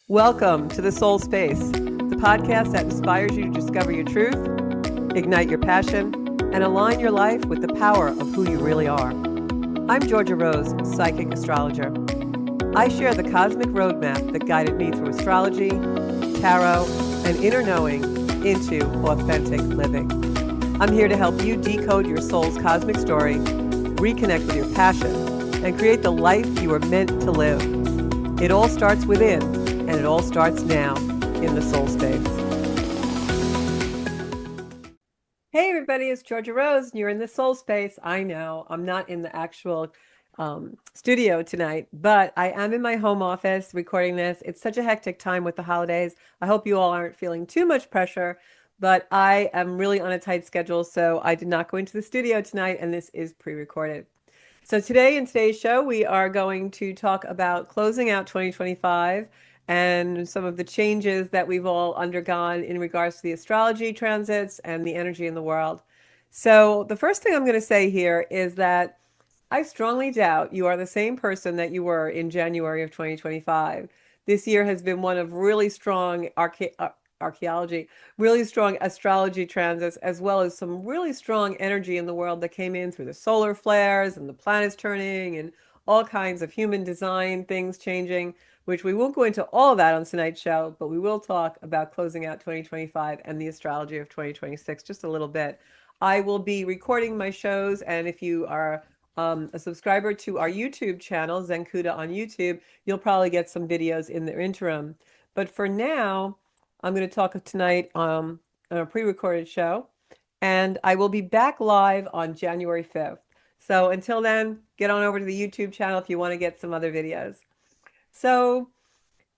Welcome to the Soul Space, the podcast that inspires you to discover your truth, ignite your passion, and align your life with the power of who you really are. I'm Georgia Rose, psychic astrologer. I share the cosmic roadmap that guided me through astrology, tarot, and inner knowing into authentic living. I'm here to help you decode your soul's cosmic story, reconnect with your passion, and create the life you are meant to live. It all starts within, and it all starts now in the Soul Space. Hey everybody, it's Georgia Rose, and you're in the Soul Space. I know I'm not in the actual studio tonight, but I am in my home office recording this. It's such a hectic time with the holidays. I hope you all aren't feeling too much pressure, but I am really on a tight schedule, so I did not go into the studio tonight, and this is pre-recorded. So today in today's show, we are going to talk about closing out 2025 and some of the changes that we've all undergone in regards to the astrology transits and the energy in the world. So the first thing I'm going to say here is that I strongly doubt you are the same person that you were in January of 2025. This year has been one of really strong archaeology, really strong astrology transits, as well as some really strong energy in the world that came in through the solar flares and the planets turning and all kinds of human design things changing, which we won't go into all of that on tonight's show, but we will talk about closing out 2025 and the astrology of 2026 just a little bit. I will be recording my shows, and if you are a subscriber to our YouTube channel, Zenkuda on YouTube, you'll probably get some videos in the interim. But for now, I'm going to talk tonight on a pre-recorded show, and I will be back live on January 5th. So until then, get on over to the YouTube channel if you want to get some other videos. So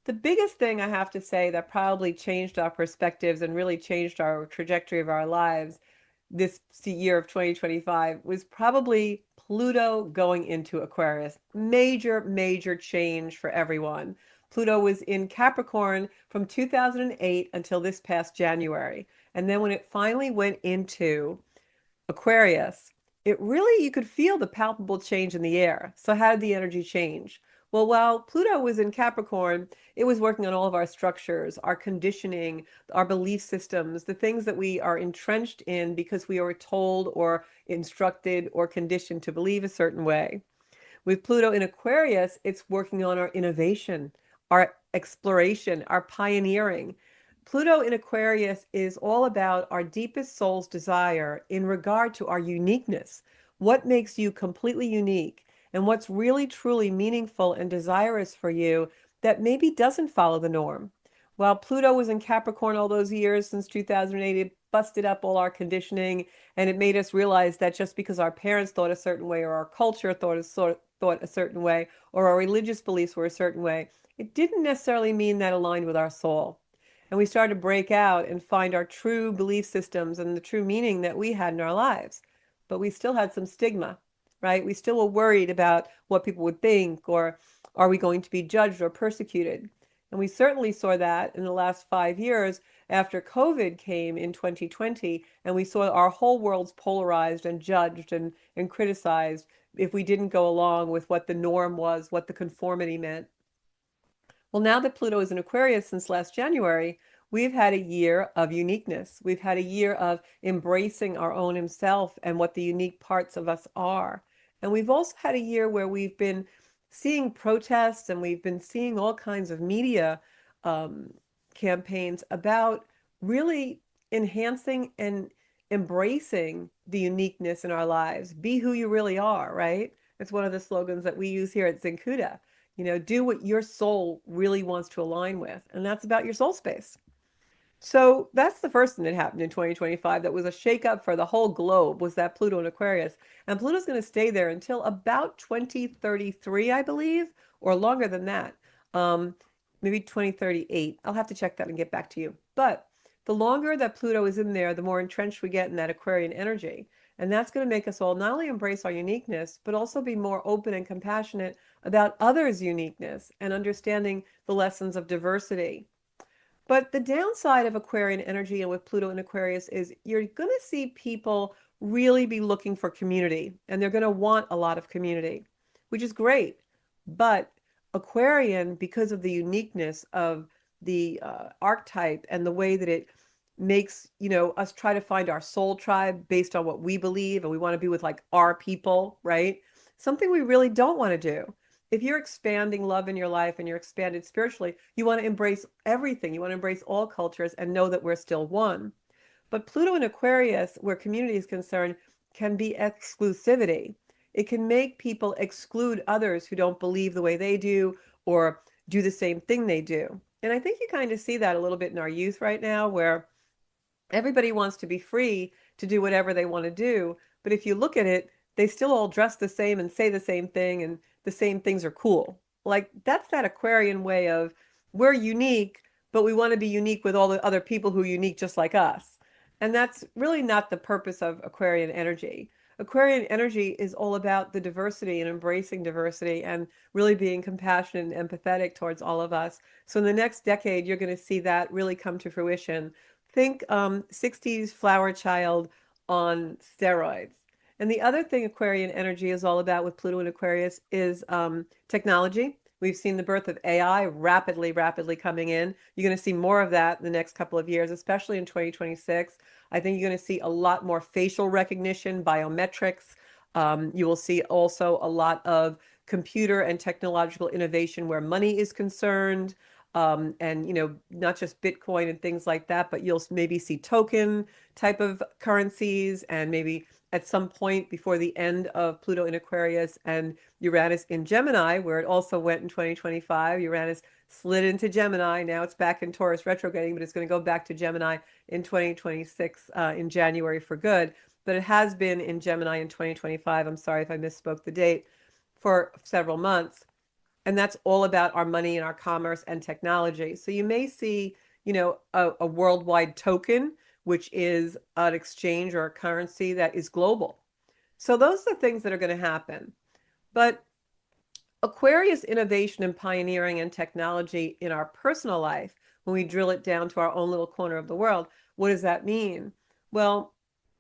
the biggest thing I have to say that probably changed our perspectives and really changed our trajectory of our lives this year of 2025 was probably Pluto going into Aquarius. Major, major change for everyone. Pluto was in Capricorn from 2008 until this past January. And then when it finally went into Aquarius, it really, you could feel the palpable change in the air. So how did the energy change? Well, while Pluto was in Capricorn, it was working on all of our structures, our conditioning, our belief systems, the things that we are entrenched in because we are told or instructed or conditioned to believe a certain way. With Pluto in Aquarius, it's working on our innovation, our exploration, our pioneering. Pluto in Aquarius is all about our deepest soul's desire in regard to our uniqueness. What makes you completely unique and what's really truly meaningful and desirous for you that maybe doesn't follow the norm. While Pluto was in Capricorn all those years since 2008, it busted up all our conditioning and it made us realize that just because our parents thought a certain way or our culture thought a certain way or our religious beliefs were a certain way, it didn't necessarily mean that aligned with our soul. And we started to break out and find our true belief systems and the true meaning that we had in our lives. But we still had some stigma, right? We still were worried about what people would think, or are we going to be judged or persecuted? And we certainly saw that in the last 5 years after COVID came in 2020, and we saw our whole world's polarized and judged and criticized if we didn't go along with what the norm was, what the conformity meant. Well, now that Pluto is in Aquarius since last January, we've had a year of uniqueness. We've had a year of embracing our own himself and what the unique parts of us are. And we've also had a year where we've been seeing protests and we've been seeing all kinds of media campaigns about really enhancing and embracing the uniqueness in our lives. Be who you really are, right? It's one of the slogans that we use here at Zenkuda. Do what your soul really wants to align with, and that's about your soul space. So that's the first thing that happened in 2025 that was a shakeup for the whole globe, was that Pluto in Aquarius. And Pluto's going to stay there until about 2033, I believe, or longer than that. Maybe 2038. I'll have to check that and get back to you. But the longer that Pluto is in there, the more entrenched we get in that Aquarian energy. And that's going to make us all not only embrace our uniqueness, but also be more open and compassionate about others' uniqueness and understanding the lessons of diversity. But the downside of Aquarian energy and with Pluto in Aquarius is you're going to see people really be looking for community, and they're going to want a lot of community, which is great. But Aquarian, because of the uniqueness of the archetype and the way that it makes, us try to find our soul tribe based on what we believe, and we want to be with like our people, right? Something we really don't want to do. If you're expanding love in your life and you're expanded spiritually, you want to embrace everything. You want to embrace all cultures and know that we're still one. But Pluto in Aquarius, where community is concerned, can be exclusivity. It can make people exclude others who don't believe the way they do or do the same thing they do. And I think you kind of see that a little bit in our youth right now, where everybody wants to be free to do whatever they want to do. But if you look at it, they still all dress the same and say the same thing, and the same things are cool. Like that's that Aquarian way of we're unique, but we want to be unique with all the other people who are unique just like us. And that's really not the purpose of Aquarian energy. Aquarian energy is all about the diversity and embracing diversity and really being compassionate and empathetic towards all of us. So in the next decade, you're going to see that really come to fruition. Think 60s flower child on steroids. And the other thing Aquarian energy is all about with Pluto and Aquarius is technology. We've seen the birth of AI rapidly, rapidly coming in. You're going to see more of that in the next couple of years, especially in 2026. I think you're going to see a lot more facial recognition, biometrics. You will see also a lot of computer and technological innovation where money is concerned. And not just Bitcoin and things like that, but you'll maybe see token type of currencies, and maybe at some point before the end of Pluto in Aquarius and Uranus in Gemini, where it also went in 2025. Uranus slid into Gemini. Now it's back in Taurus retrograding, but it's going to go back to Gemini in 2026 in January for good. But it has been in Gemini in 2025. I'm sorry if I misspoke the date, for several months. And that's all about our money and our commerce and technology. So you may see, a worldwide token, which is an exchange or a currency that is global. So those are the things that are going to happen. But Aquarius innovation and pioneering and technology in our personal life, when we drill it down to our own little corner of the world, what does that mean? Well,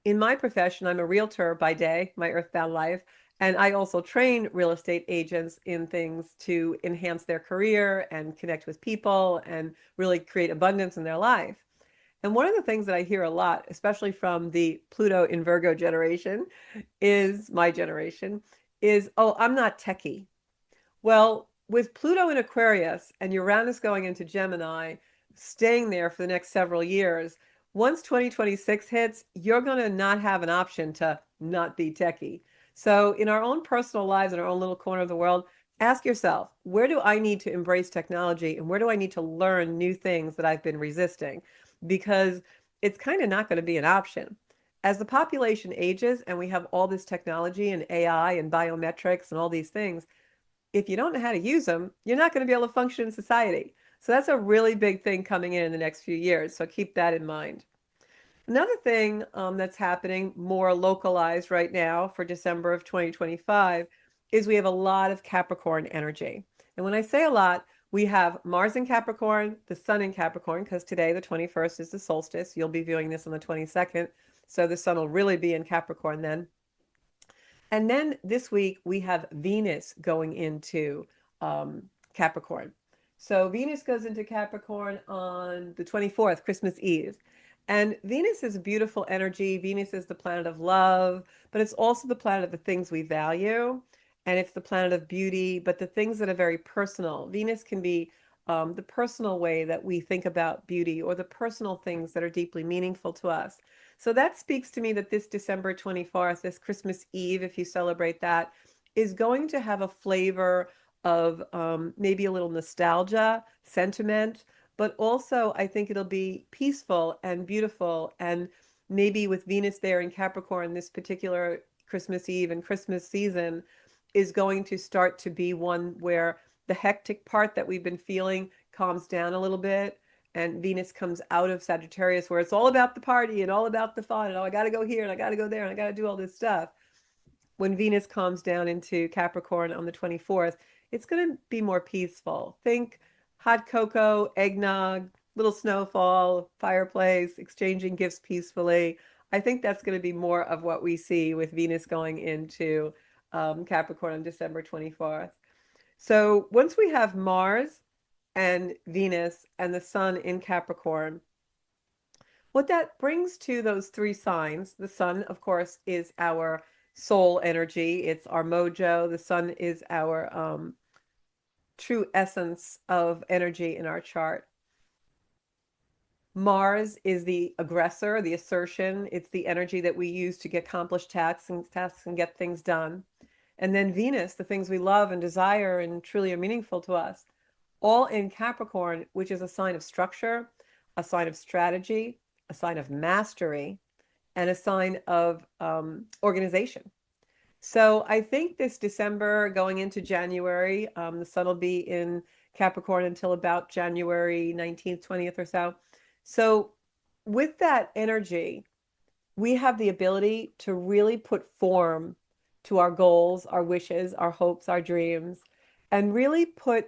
in my profession, I'm a realtor by day, my earthbound life, and I also train real estate agents in things to enhance their career and connect with people and really create abundance in their life. And one of the things that I hear a lot, especially from the Pluto in Virgo generation, is my generation, is, oh, I'm not techie. Well, with Pluto in Aquarius and Uranus going into Gemini, staying there for the next several years, once 2026 hits, you're going to not have an option to not be techie. So, in our own personal lives, in our own little corner of the world, ask yourself, where do I need to embrace technology and where do I need to learn new things that I've been resisting? Because it's kind of not going to be an option. As the population ages and we have all this technology and AI and biometrics and all these things, if you don't know how to use them, you're not going to be able to function in society. So that's a really big thing coming in the next few years. So keep that in mind. Another thing that's happening more localized right now for December of 2025 is we have a lot of Capricorn energy. And when I say a lot, we have Mars in Capricorn, the Sun in Capricorn, because today, the 21st, is the solstice. You'll be viewing this on the 22nd. So the Sun will really be in Capricorn then. And then this week we have Venus going into Capricorn. So Venus goes into Capricorn on the 24th, Christmas Eve. And Venus is a beautiful energy. Venus is the planet of love, but it's also the planet of the things we value. And it's the planet of beauty, but the things that are very personal. Venus can be the personal way that we think about beauty, or the personal things that are deeply meaningful to us. So that speaks to me that this December 24th, this Christmas Eve, if you celebrate that, is going to have a flavor of maybe a little nostalgia, sentiment, but also I think it'll be peaceful and beautiful. And maybe with Venus there in Capricorn, this particular Christmas Eve and Christmas season is going to start to be one where the hectic part that we've been feeling calms down a little bit, and Venus comes out of Sagittarius where it's all about the party and all about the fun and, oh, I got to go here and I got to go there and I got to do all this stuff. When Venus calms down into Capricorn on the 24th, it's going to be more peaceful. Think hot cocoa, eggnog, little snowfall, fireplace, exchanging gifts peacefully. I think that's going to be more of what we see with Venus going into Capricorn on December 24th. So once we have Mars and Venus and the Sun in Capricorn, what that brings to those three signs, the Sun, of course, is our soul energy. It's our mojo. The Sun is our true essence of energy in our chart. Mars is the aggressor, the assertion. It's the energy that we use to get accomplished tasks and get things done. And then Venus, the things we love and desire and truly are meaningful to us, all in Capricorn, which is a sign of structure, a sign of strategy, a sign of mastery, and a sign of organization. So I think this December going into January, the sun will be in Capricorn until about January 19th, 20th or so. So with that energy, we have the ability to really put form to our goals, our wishes, our hopes, our dreams, and really put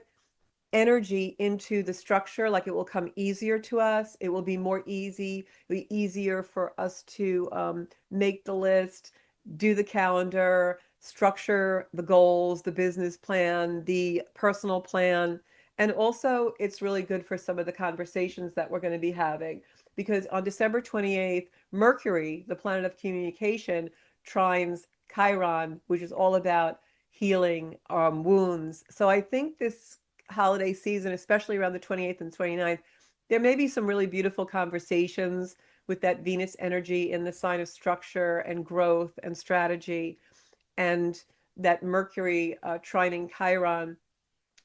energy into the structure. Like it will come easier to us. It will be more easy, it'll be easier for us to make the list, do the calendar, structure the goals, the business plan, the personal plan. And also, it's really good for some of the conversations that we're going to be having because on December 28th, Mercury, the planet of communication, trines Chiron, which is all about healing wounds. So I think this holiday season, especially around the 28th and 29th, there may be some really beautiful conversations with that Venus energy in the sign of structure and growth and strategy, and that Mercury trining Chiron.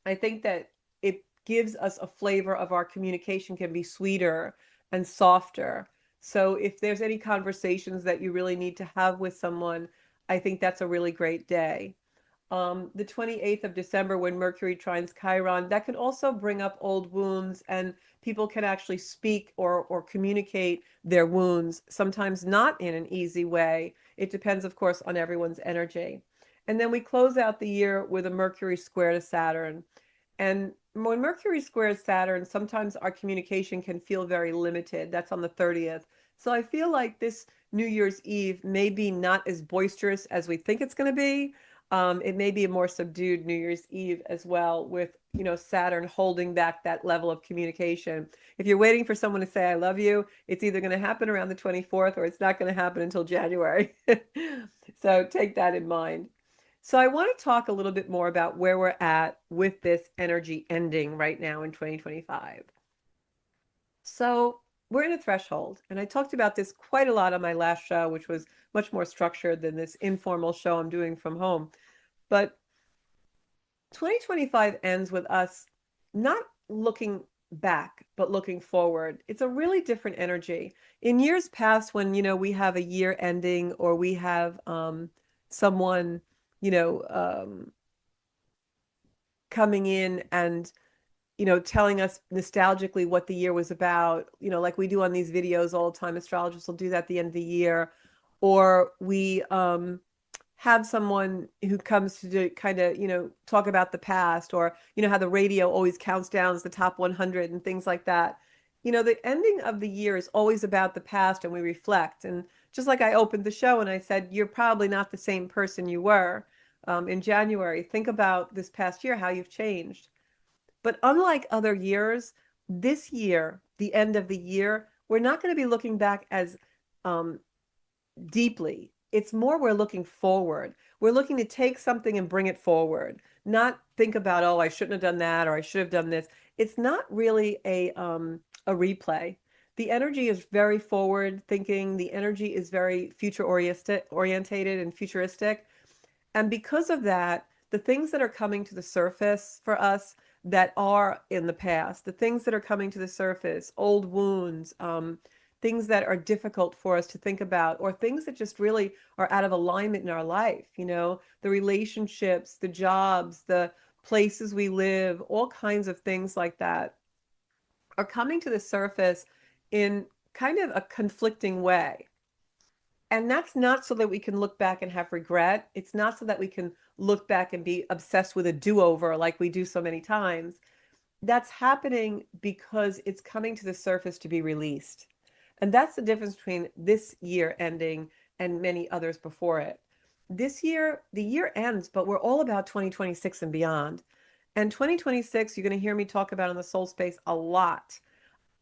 I think that it gives us a flavor of our communication can be sweeter and softer. So if there's any conversations that you really need to have with someone, I think that's a really great day. The 28th of December, when Mercury trines Chiron, that can also bring up old wounds, and people can actually speak or communicate their wounds, sometimes not in an easy way. It depends, of course, on everyone's energy. And then we close out the year with a Mercury square to Saturn. And when Mercury squares Saturn, sometimes our communication can feel very limited. That's on the 30th. So I feel like this New Year's Eve may be not as boisterous as we think it's going to be. It may be a more subdued New Year's Eve as well, with Saturn holding back that level of communication. If you're waiting for someone to say I love you, it's either going to happen around the 24th or it's not going to happen until January. So take that in mind. So I want to talk a little bit more about where we're at with this energy ending right now in 2025. So we're in a threshold, and I talked about this quite a lot on my last show, which was much more structured than this informal show I'm doing from home. But 2025 ends with us not looking back, but looking forward. It's a really different energy. In years past, when, we have a year ending or we have someone, you know, um, coming in and telling us nostalgically what the year was about, like we do on these videos all the time. Astrologists will do that at the end of the year. Or we have someone who comes to kind of, talk about the past, or, how the radio always counts down as the top 100 and things like that. The ending of the year is always about the past and we reflect. And just like I opened the show and I said, you're probably not the same person you were in January. Think about this past year, how you've changed. But unlike other years, this year, the end of the year, we're not going to be looking back as um, deeply. It's more we're looking forward. We're looking to take something and bring it forward, not think about, oh, I shouldn't have done that or I should have done this. It's not really a replay. The energy is very forward thinking. The energy is very future orientated and futuristic. And because of that, the things that are coming to the surface for us that are in the past, the things that are coming to the surface, old wounds, things that are difficult for us to think about, or things that just really are out of alignment in our life, the relationships, the jobs, the places we live, all kinds of things like that are coming to the surface in kind of a conflicting way. And that's not so that we can look back and have regret. It's not so that we can look back and be obsessed with a do-over like we do so many times. That's happening because it's coming to the surface to be released. And that's the difference between this year ending and many others before it. This year, the year ends, but we're all about 2026 and beyond. And 2026, you're going to hear me talk about in the soul space a lot,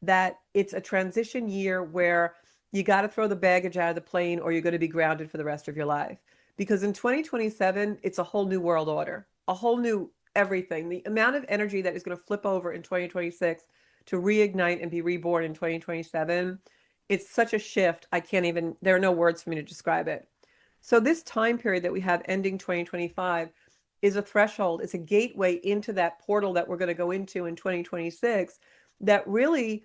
that it's a transition year where you got to throw the baggage out of the plane or you're going to be grounded for the rest of your life. Because in 2027, it's a whole new world order, a whole new everything. The amount of energy that is going to flip over in 2026 to reignite and be reborn in 2027, it's such a shift. I can't even, there are no words for me to describe it. So this time period that we have ending 2025 is a threshold, it's a gateway into that portal that we're going to go into in 2026 that really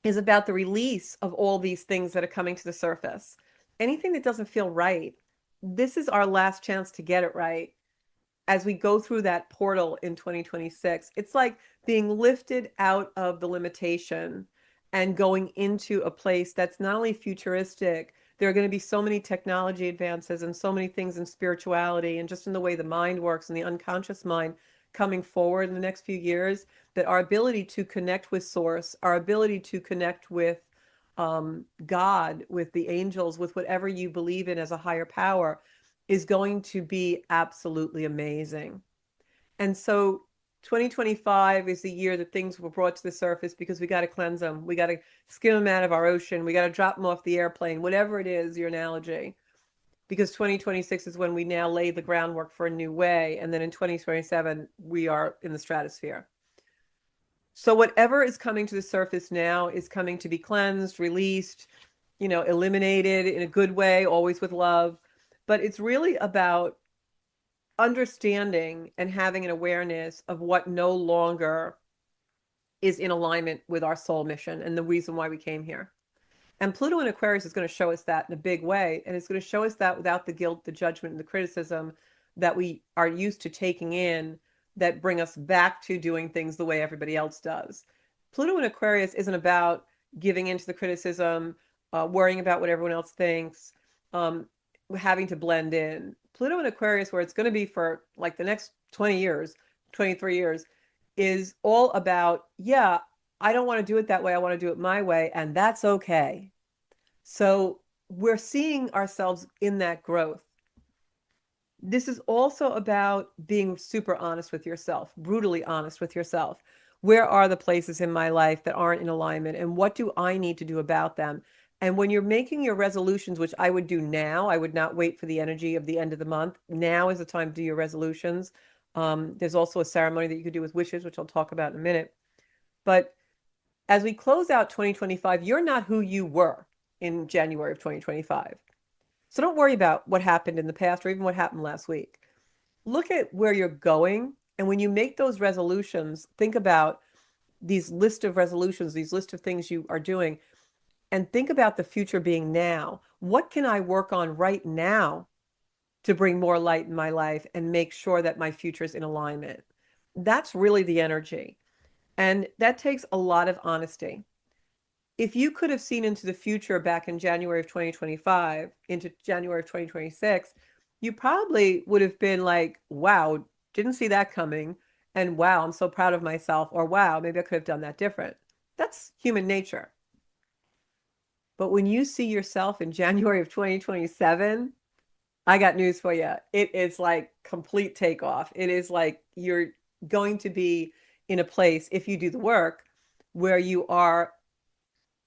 is about the release of all these things that are coming to the surface. Anything that doesn't feel right, this is our last chance to get it right as we go through that portal in 2026. It's like being lifted out of the limitation and going into a place that's not only futuristic, there are going to be so many technology advances and so many things in spirituality and just in the way the mind works and the unconscious mind coming forward in the next few years, that our ability to connect with source, our ability to connect with God, with the angels, with whatever you believe in as a higher power, is going to be absolutely amazing. And so 2025 is the year that things were brought to the surface because we got to cleanse them. We got to skim them out of our ocean. We got to drop them off the airplane, whatever it is, your analogy. Because 2026 is when we now lay the groundwork for a new way. And then in 2027, we are in the stratosphere. So whatever is coming to the surface now is coming to be cleansed, released, eliminated in a good way, always with love. But it's really about understanding and having an awareness of what no longer is in alignment with our soul mission and the reason why we came here. And Pluto in Aquarius is going to show us that in a big way. And it's going to show us that without the guilt, the judgment, and the criticism that we are used to taking in that bring us back to doing things the way everybody else does. Pluto in Aquarius isn't about giving into the criticism, worrying about what everyone else thinks, having to blend in. Pluto in Aquarius, where it's going to be for like the next 20 years, 23 years, is all about, yeah, I don't want to do it that way. I want to do it my way, and that's okay. So we're seeing ourselves in that growth. This is also about being super honest with yourself, brutally honest with yourself. Where are the places in my life that aren't in alignment, and what do I need to do about them? And when you're making your resolutions, which I would do now, I would not wait for the energy of the end of the month. Now is the time to do your resolutions. There's also a ceremony that you could do with wishes, which I'll talk about in a minute. But as we close out 2025, you're not who you were in January of 2025. So don't worry about what happened in the past or even what happened last week. Look at where you're going. And when you make those resolutions, think about these list of resolutions, these list of things you are doing, and think about the future being now. What can I work on right now to bring more light in my life and make sure that my future is in alignment? That's really the energy. And that takes a lot of honesty. If you could have seen into the future back in January of 2025, into January of 2026, you probably would have been like, wow, didn't see that coming. And wow, I'm so proud of myself. Or wow, maybe I could have done that different. That's human nature. But when you see yourself in January of 2027, I got news for you. It is like complete takeoff. It is like you're going to be in a place, if you do the work, where you are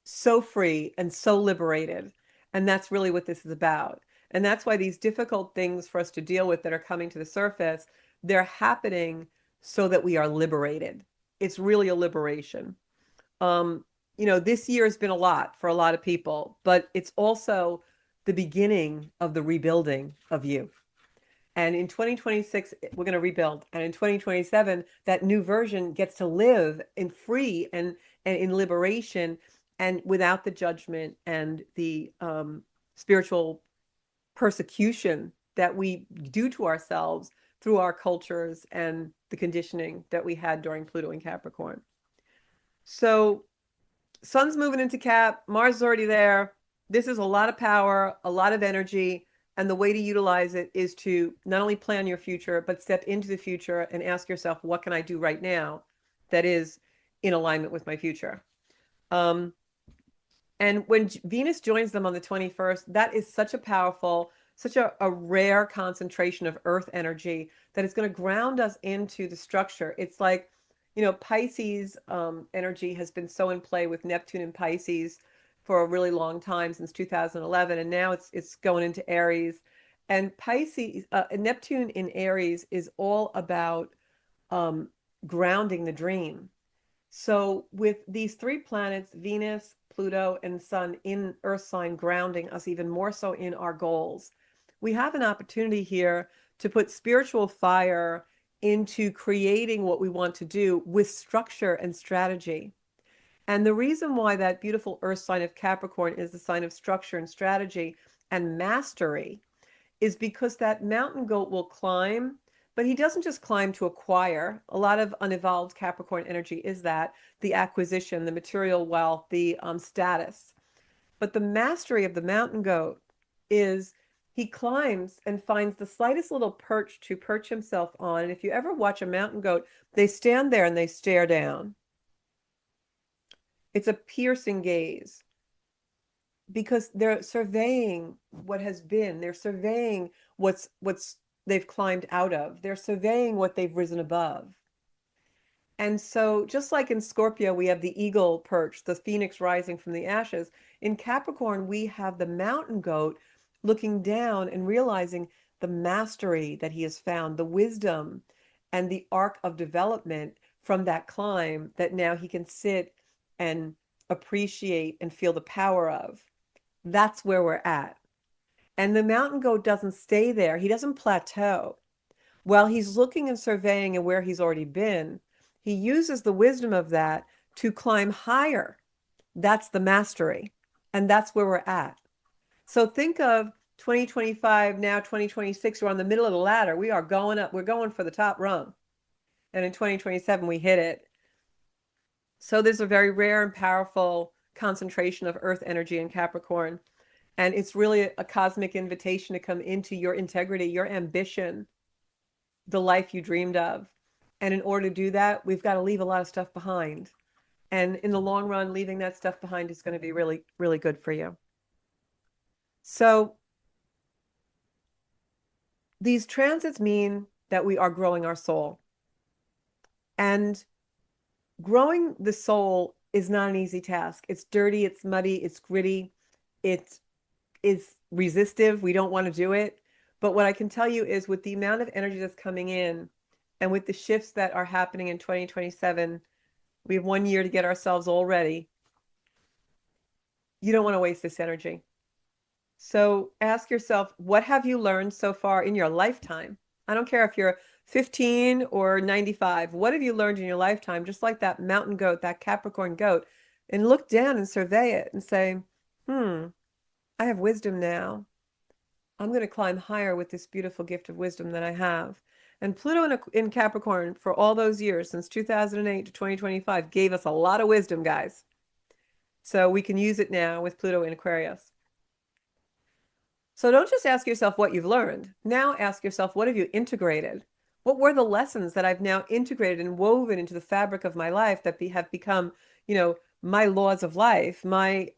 so free and so liberated. And that's really what this is about. And that's why these difficult things for us to deal with that are coming to the surface, they're happening so that we are liberated. It's really a liberation. This year has been a lot for a lot of people, but it's also the beginning of the rebuilding of you. And in 2026, we're going to rebuild. And in 2027, that new version gets to live in free and in liberation and without the judgment and the spiritual persecution that we do to ourselves through our cultures and the conditioning that we had during Pluto and Capricorn. So Sun's moving into Cap, Mars is already there. This is a lot of power, a lot of energy. And the way to utilize it is to not only plan your future, but step into the future and ask yourself, what can I do right now that is in alignment with my future? And when Venus joins them on the 21st, that is such a powerful such a rare concentration of earth energy that it's going to ground us into the structure. It's like, Pisces energy has been so in play with Neptune and Pisces for a really long time, since 2011, and now it's going into Aries. And Pisces, Neptune in Aries is all about um, grounding the dream. So with these three planets, Venus, Pluto, and Sun in Earth sign grounding us even more so in our goals, we have an opportunity here to put spiritual fire into creating what we want to do with structure and strategy. And the reason why that beautiful Earth sign of Capricorn is the sign of structure and strategy and mastery is because that mountain goat will climb, but he doesn't just climb to acquire. A lot of unevolved Capricorn energy is that the acquisition, the material wealth, the status. But the mastery of the mountain goat is he climbs and finds the slightest little perch to perch himself on. And if you ever watch a mountain goat, they stand there and they stare down. It's a piercing gaze because they're surveying what has been. They're surveying what's they've climbed out of. They're surveying what they've risen above. And so just like in Scorpio, we have the eagle perch, the phoenix rising from the ashes. In Capricorn, we have the mountain goat looking down and realizing the mastery that he has found, the wisdom and the arc of development from that climb that now he can sit and appreciate and feel the power of. That's where we're at. And the mountain goat doesn't stay there. He doesn't plateau. While he's looking and surveying and where he's already been, he uses the wisdom of that to climb higher. That's the mastery. And that's where we're at. So think of 2025, now 2026, we're on the middle of the ladder. We are going up. We're going for the top rung. And in 2027, we hit it. So there's a very rare and powerful concentration of earth energy in Capricorn. And it's really a cosmic invitation to come into your integrity, your ambition, the life you dreamed of. And in order to do that, we've got to leave a lot of stuff behind. And in the long run, leaving that stuff behind is going to be really, really good for you. So these transits mean that we are growing our soul. And growing the soul is not an easy task. It's dirty, it's muddy, it's gritty, it is resistive. We don't want to do it. But what I can tell you is with the amount of energy that's coming in and with the shifts that are happening in 2027, we have 1 year to get ourselves all ready. You don't want to waste this energy. So ask yourself, what have you learned so far in your lifetime? I don't care if you're 15 or 95. What have you learned in your lifetime? Just like that mountain goat, that Capricorn goat, and look down and survey it and say, I have wisdom now. I'm going to climb higher with this beautiful gift of wisdom that I have. And Pluto in Capricorn for all those years, since 2008 to 2025, gave us a lot of wisdom, guys. So we can use it now with Pluto in Aquarius. So don't just ask yourself what you've learned. Now ask yourself, what have you integrated? What were the lessons that I've now integrated and woven into the fabric of my life that have become, my laws of life, my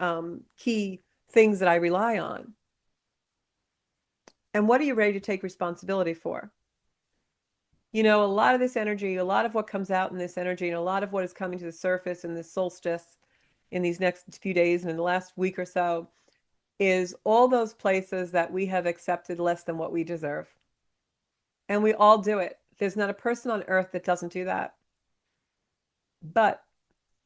key things that I rely on? And what are you ready to take responsibility for? A lot of this energy, a lot of what comes out in this energy, and a lot of what is coming to the surface in this solstice in these next few days and in the last week or so is all those places that we have accepted less than what we deserve. And we all do it. There's not a person on earth that doesn't do that. But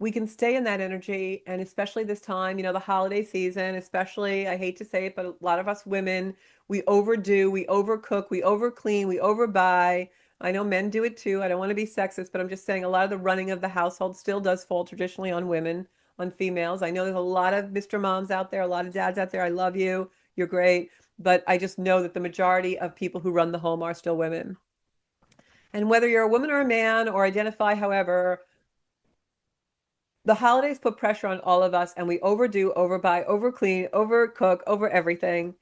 we can stay in that energy, and especially this time, the holiday season, especially, I hate to say it, but a lot of us women, we overdo, we overcook, we overclean, we overbuy. I know men do it too. I don't want to be sexist, but I'm just saying a lot of the running of the household still does fall traditionally on women, on females. I know there's a lot of Mr. Moms out there, a lot of dads out there. I love you. You're great. But I just know that the majority of people who run the home are still women. And whether you're a woman or a man or identify however, the holidays put pressure on all of us, and we overdo, overbuy, overclean, overcook, over everything.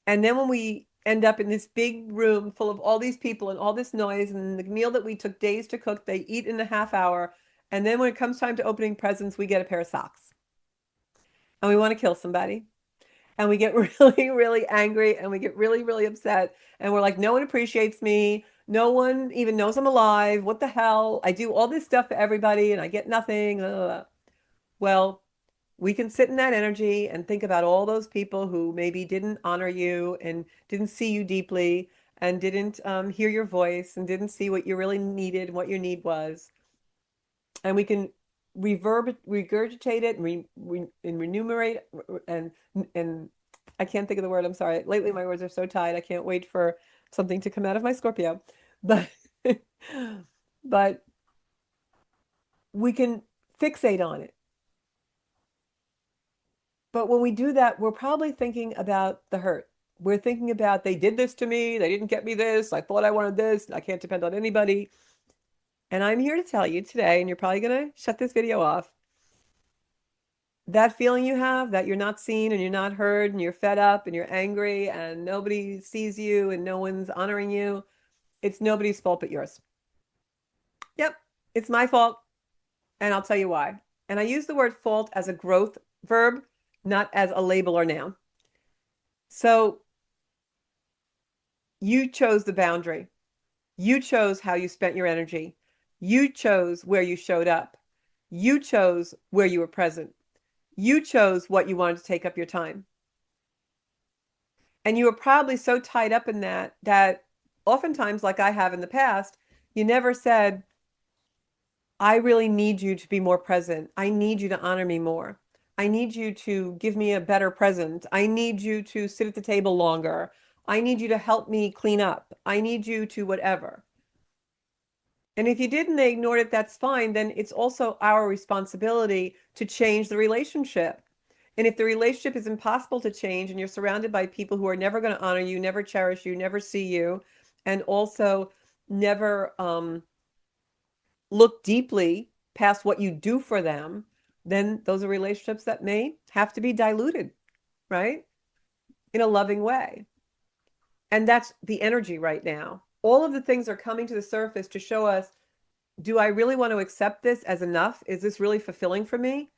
And then when we end up in this big room full of all these people and all this noise and the meal that we took days to cook, they eat in a half hour. And then when it comes time to opening presents, we get a pair of socks. And we want to kill somebody. and we get really, really angry and we get really, really upset. And we're like, no one appreciates me. No one even knows I'm alive. What the hell? I do all this stuff for everybody and I get nothing. Ugh. Well, we can sit in that energy and think about all those people who maybe didn't honor you and didn't see you deeply and didn't hear your voice and didn't see what you really needed, what your need was. And we can regurgitate it and, and remunerate and and I can't think of the word. I'm sorry. Lately, my words are so tight. I can't wait for something to come out of my Scorpio. But but we can fixate on it. But when we do that, we're probably thinking about the hurt. We're thinking about they did this to me. They didn't get me this. I thought I wanted this. I can't depend on anybody. And I'm here to tell you today, and you're probably going to shut this video off. That feeling you have that you're not seen and you're not heard and you're fed up and you're angry and nobody sees you and no one's honoring you, it's nobody's fault but yours. Yep, it's my fault. And I'll tell you why. And I use the word fault as a growth verb, not as a label or noun. So you chose the boundary. You chose how you spent your energy. You chose where you showed up. You chose where you were present. You chose what you wanted to take up your time. And you were probably so tied up in that oftentimes, like I have in the past, you never said, I really need you to be more present. I need you to honor me more. I need you to give me a better present. I need you to sit at the table longer. I need you to help me clean up. I need you to whatever. And if you did and they ignored it, that's fine. Then it's also our responsibility to change the relationship. And if the relationship is impossible to change and you're surrounded by people who are never going to honor you, never cherish you, never see you, and also never look deeply past what you do for them, then those are relationships that may have to be diluted, right? In a loving way. And that's the energy right now. All of the things are coming to the surface to show us, do I really want to accept this as enough? Is this really fulfilling for me?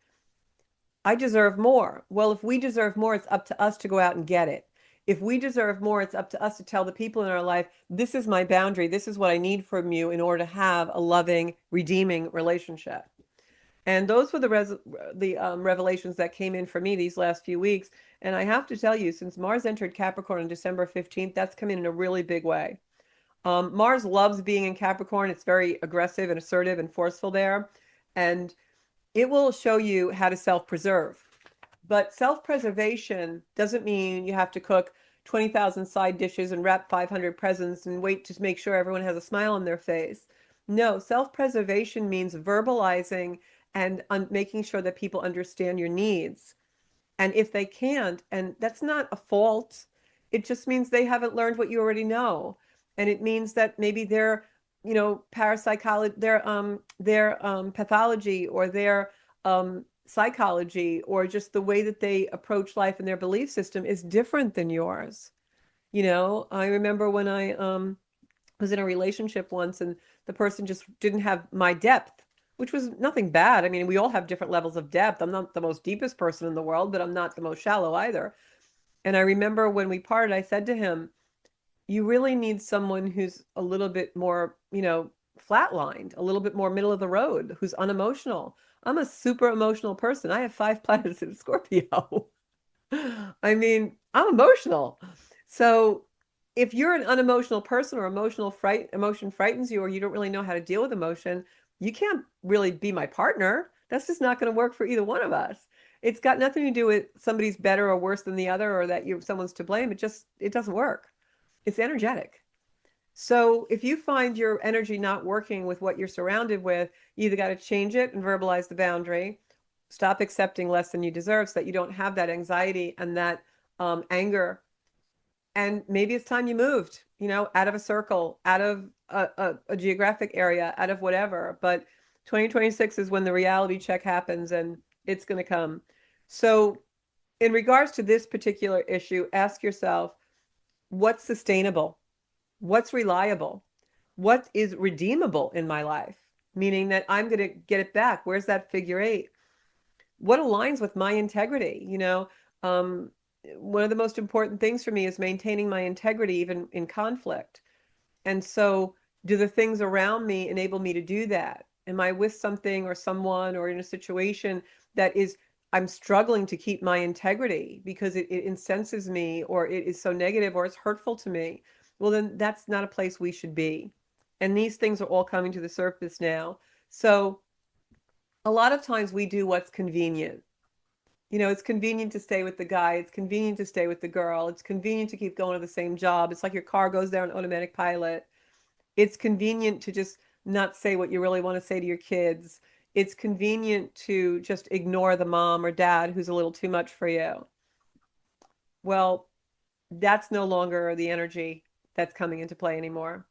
I deserve more. Well, if we deserve more, it's up to us to go out and get it. If we deserve more, it's up to us to tell the people in our life, this is my boundary. This is what I need from you in order to have a loving, redeeming relationship. And those were the revelations that came in for me these last few weeks. And I have to tell you, since Mars entered Capricorn on December 15th, that's come in a really big way. Mars loves being in Capricorn. It's very aggressive and assertive and forceful there. And it will show you how to self-preserve. But self-preservation doesn't mean you have to cook 20,000 side dishes and wrap 500 presents and wait to make sure everyone has a smile on their face. No, self-preservation means verbalizing and making sure that people understand your needs. And if they can't, and that's not a fault, it just means they haven't learned what you already know. And it means that maybe their, parapsychology, their pathology or their psychology or just the way that they approach life and their belief system is different than yours. I remember when I was in a relationship once and the person just didn't have my depth, which was nothing bad. I mean, we all have different levels of depth. I'm not the most deepest person in the world, but I'm not the most shallow either. And I remember when we parted, I said to him, you really need someone who's a little bit more, flatlined, a little bit more middle of the road, who's unemotional. I'm a super emotional person. I have 5 planets in Scorpio. I mean, I'm emotional. So if you're an unemotional person or emotion frightens you, or you don't really know how to deal with emotion, you can't really be my partner. That's just not going to work for either one of us. It's got nothing to do with somebody's better or worse than the other or that someone's to blame. It doesn't work. It's energetic. So if you find your energy not working with what you're surrounded with, you either got to change it and verbalize the boundary, stop accepting less than you deserve so that you don't have that anxiety and that anger. And maybe it's time you moved, out of a circle, out of a geographic area, out of whatever. But 2026 is when the reality check happens and it's going to come. So in regards to this particular issue, ask yourself, what's sustainable? What's reliable? What is redeemable in my life? Meaning that I'm going to get it back. Where's that figure 8? What aligns with my integrity? one of the most important things for me is maintaining my integrity even in conflict. And so, do the things around me enable me to do that? Am I with something or someone or in a situation that is, I'm struggling to keep my integrity because it incenses me or it is so negative or it's hurtful to me? Well, then that's not a place we should be. And these things are all coming to the surface now. So, a lot of times we do what's convenient. It's convenient to stay with the guy. It's convenient to stay with the girl. It's convenient to keep going to the same job. It's like your car goes there on automatic pilot. It's convenient to just not say what you really want to say to your kids. It's convenient to just ignore the mom or dad who's a little too much for you. Well, that's no longer the energy that's coming into play anymore.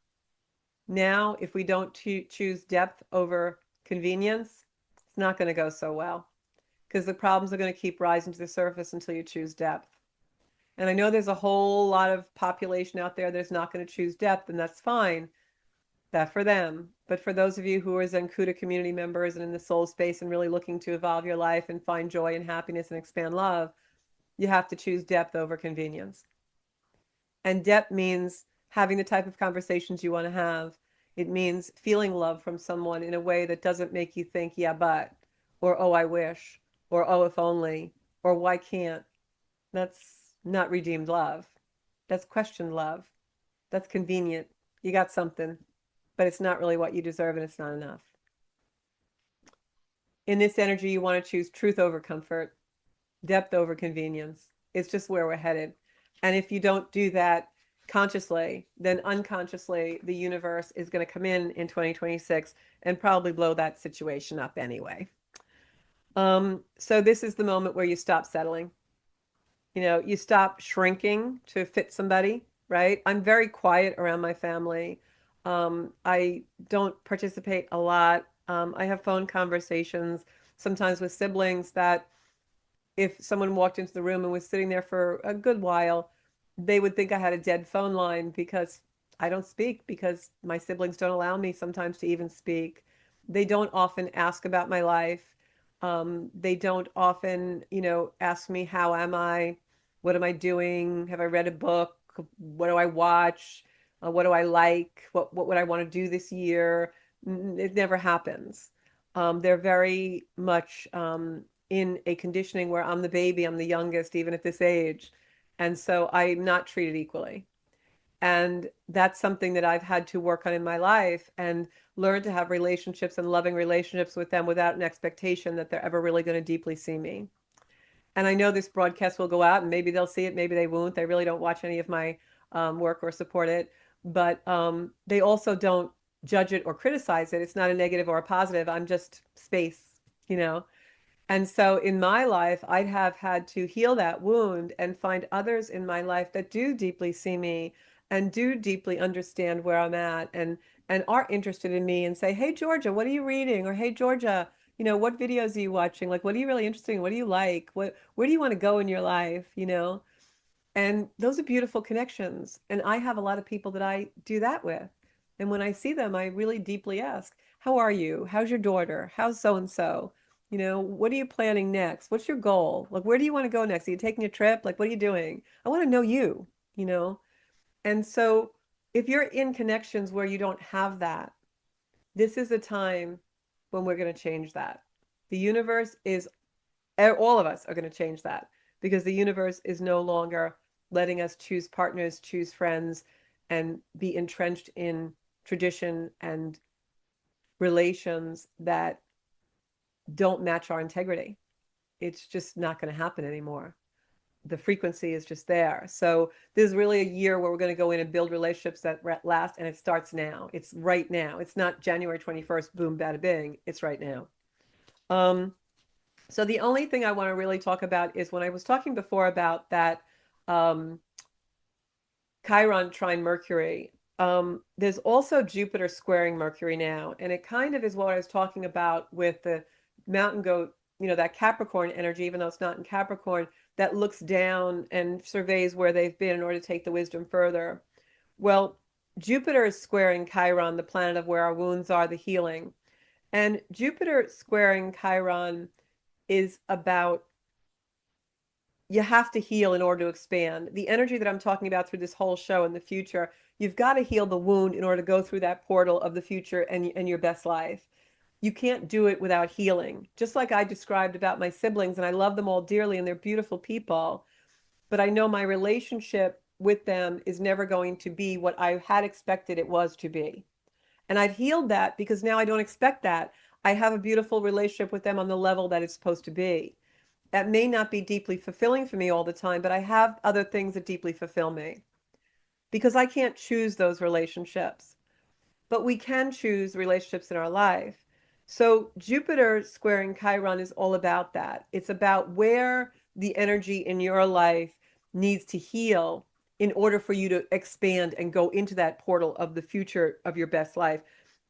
Now, if we don't choose depth over convenience, it's not going to go so well because the problems are going to keep rising to the surface until you choose depth. And I know there's a whole lot of population out there that's not going to choose depth, and that's fine. That for them. But for those of you who are Zenkuda community members and in the soul space and really looking to evolve your life and find joy and happiness and expand love, you have to choose depth over convenience. And depth means having the type of conversations you want to have. It means feeling love from someone in a way that doesn't make you think, yeah, but, or oh, I wish, or oh, if only, or why can't. That's not redeemed love. That's questioned love. That's convenient. You got something, but it's not really what you deserve and it's not enough. In this energy, you want to choose truth over comfort, depth over convenience. It's just where we're headed. And if you don't do that consciously, then unconsciously, the universe is going to come in 2026 and probably blow that situation up anyway. So this is the moment where you stop settling. You stop shrinking to fit somebody, right? I'm very quiet around my family. I don't participate a lot. I have phone conversations sometimes with siblings that if someone walked into the room and was sitting there for a good while, they would think I had a dead phone line because I don't speak because my siblings don't allow me sometimes to even speak. They don't often ask about my life. They don't often, ask me, how am I? What am I doing? Have I read a book? What do I watch? What do I like? What would I want to do this year? It never happens. They're very much in a conditioning where I'm the baby, I'm the youngest, even at this age. And so I'm not treated equally. And that's something that I've had to work on in my life and learn to have relationships and loving relationships with them without an expectation that they're ever really going to deeply see me. And I know this broadcast will go out and maybe they'll see it, maybe they won't. They really don't watch any of my work or support it. But they also don't judge it or criticize it. It's not a negative or a positive. I'm just space, you know? And so in my life, I'd have had to heal that wound and find others in my life that do deeply see me and do deeply understand where I'm at and are interested in me and say, "Hey Georgia, what are you reading?" Or "Hey Georgia, what videos are you watching? Like, what are you really interested in? What do you like? Where do you want to go in your life?" And those are beautiful connections. And I have a lot of people that I do that with. And when I see them, I really deeply ask, "How are you? How's your daughter? How's so and so? What are you planning next? What's your goal? Like, where do you want to go next? Are you taking a trip? Like, what are you doing? I want to know you, you know? And so if you're in connections where you don't have that, this is a time when we're going to change that. The universe is, all of us are going to change that because the universe is no longer letting us choose partners, choose friends, and be entrenched in tradition and relations that don't match our integrity. It's just not going to happen anymore. The frequency is just there. So this is really a year where we're going to go in and build relationships that last, and it starts now. It's right now. It's not January 21st, boom, bada bing. It's right now. So the only thing I want to really talk about is when I was talking before about that um, Chiron trine Mercury. There's also Jupiter squaring Mercury now, and it kind of is what I was talking about with the mountain goat, that Capricorn energy, even though it's not in Capricorn, that looks down and surveys where they've been in order to take the wisdom further. Well, Jupiter is squaring Chiron, the planet of where our wounds are, the healing. And Jupiter squaring Chiron is about you have to heal in order to expand. The energy that I'm talking about through this whole show in the future, you've got to heal the wound in order to go through that portal of the future and your best life. You can't do it without healing. Just like I described about my siblings, and I love them all dearly, and they're beautiful people, but I know my relationship with them is never going to be what I had expected it was to be. And I've healed that because now I don't expect that. I have a beautiful relationship with them on the level that it's supposed to be. That may not be deeply fulfilling for me all the time, but I have other things that deeply fulfill me because I can't choose those relationships, but we can choose relationships in our life. So Jupiter squaring Chiron is all about that. It's about where the energy in your life needs to heal in order for you to expand and go into that portal of the future of your best life.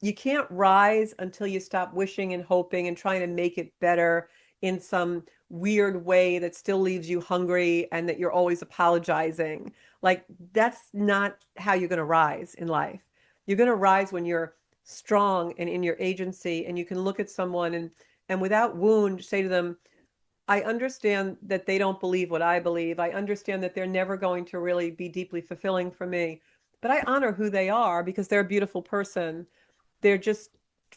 You can't rise until you stop wishing and hoping and trying to make it better in some weird way that still leaves you hungry and that you're always apologizing. Like, that's not how you're going to rise in life. You're going to rise when you're strong and in your agency, and you can look at someone and without wound say to them, I understand that they don't believe what I believe. I understand that they're never going to really be deeply fulfilling for me, but I honor who they are because they're a beautiful person. Their just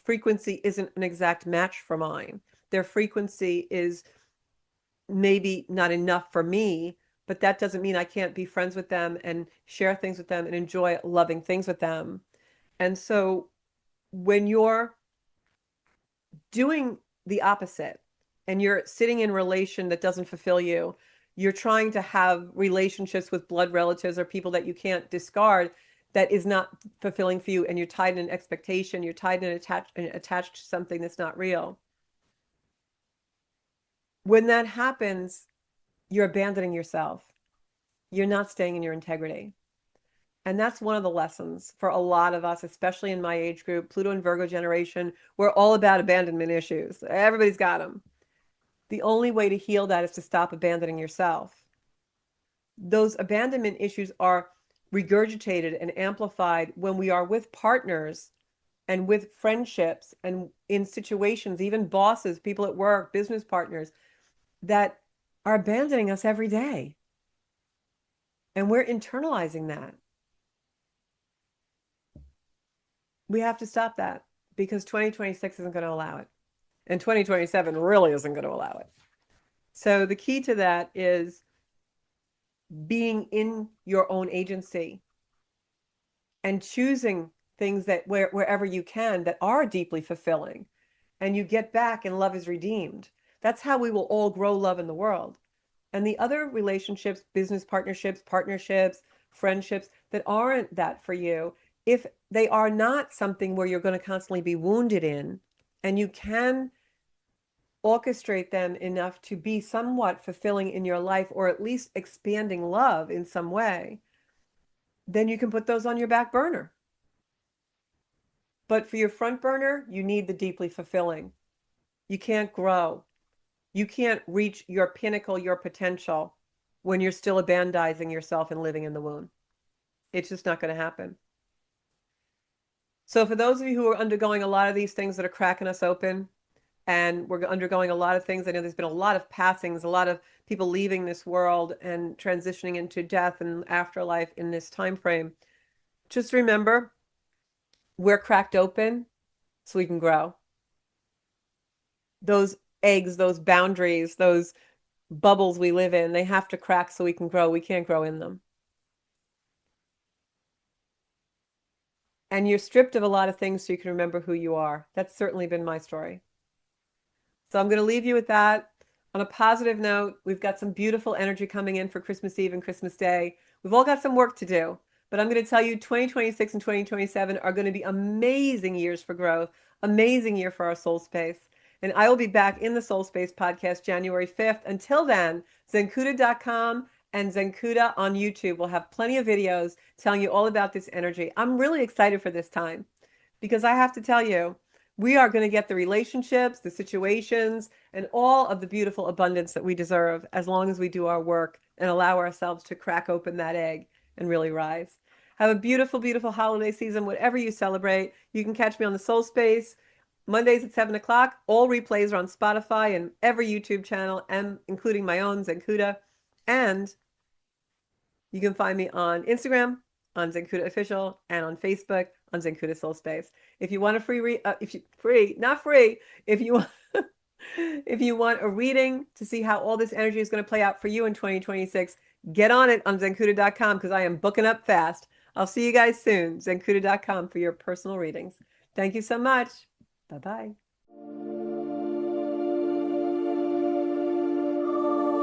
frequency isn't an exact match for mine. Their frequency is maybe not enough for me, but that doesn't mean I can't be friends with them and share things with them and enjoy loving things with them. And so when you're doing the opposite and you're sitting in a relation that doesn't fulfill you, you're trying to have relationships with blood relatives or people that you can't discard, that is not fulfilling for you, and you're tied in an expectation, you're tied in attached to something that's not real. When that happens, you're abandoning yourself. You're not staying in your integrity. And that's one of the lessons for a lot of us, especially in my age group, Pluto and Virgo generation. We're all about abandonment issues. Everybody's got them. The only way to heal that is to stop abandoning yourself. Those abandonment issues are regurgitated and amplified when we are with partners and with friendships and in situations, even bosses, people at work, business partners that are abandoning us every day. And we're internalizing that. We have to stop that because 2026 isn't going to allow it. And 2027 really isn't going to allow it. So the key to that is being in your own agency and choosing things that wherever you can that are deeply fulfilling, and you get back and love is redeemed. That's how we will all grow love in the world. And the other relationships, business partnerships, friendships that aren't that for you, if they are not something where you're going to constantly be wounded in, and you can orchestrate them enough to be somewhat fulfilling in your life, or at least expanding love in some way, then you can put those on your back burner. But for your front burner, you need the deeply fulfilling. You can't grow. You can't reach your pinnacle, your potential, when you're still abandonizing yourself and living in the wound. It's just not going to happen. So for those of you who are undergoing a lot of these things that are cracking us open, and we're undergoing a lot of things, I know there's been a lot of passings, a lot of people leaving this world and transitioning into death and afterlife in this time frame. Just remember, we're cracked open so we can grow. Those eggs, those boundaries, those bubbles we live in, they have to crack so we can grow. We can't grow in them. And you're stripped of a lot of things so you can remember who you are. That's certainly been my story. So I'm going to leave you with that. On a positive note, we've got some beautiful energy coming in for Christmas Eve and Christmas Day. We've all got some work to do, but I'm going to tell you 2026 and 2027 are going to be amazing years for growth, amazing year for our soul space. And I will be back in the Soul Space podcast January 5th. Until then, zenkuda.com and Zenkuda on YouTube will have plenty of videos telling you all about this energy. I'm really excited for this time because I have to tell you, we are going to get the relationships, the situations, and all of the beautiful abundance that we deserve as long as we do our work and allow ourselves to crack open that egg and really rise. Have a beautiful, beautiful holiday season, whatever you celebrate. You can catch me on the Soul Space Mondays at 7 o'clock. All replays are on Spotify and every YouTube channel, and including my own Zenkuda. And you can find me on Instagram, on Zenkuda Official, and on Facebook on Zenkuda Soul Space. If you want a not free, if you want if you want a reading to see how all this energy is going to play out for you in 2026, get on it on zenkuda.com because I am booking up fast. I'll see you guys soon. Zenkuda.com for your personal readings. Thank you so much. Bye-bye.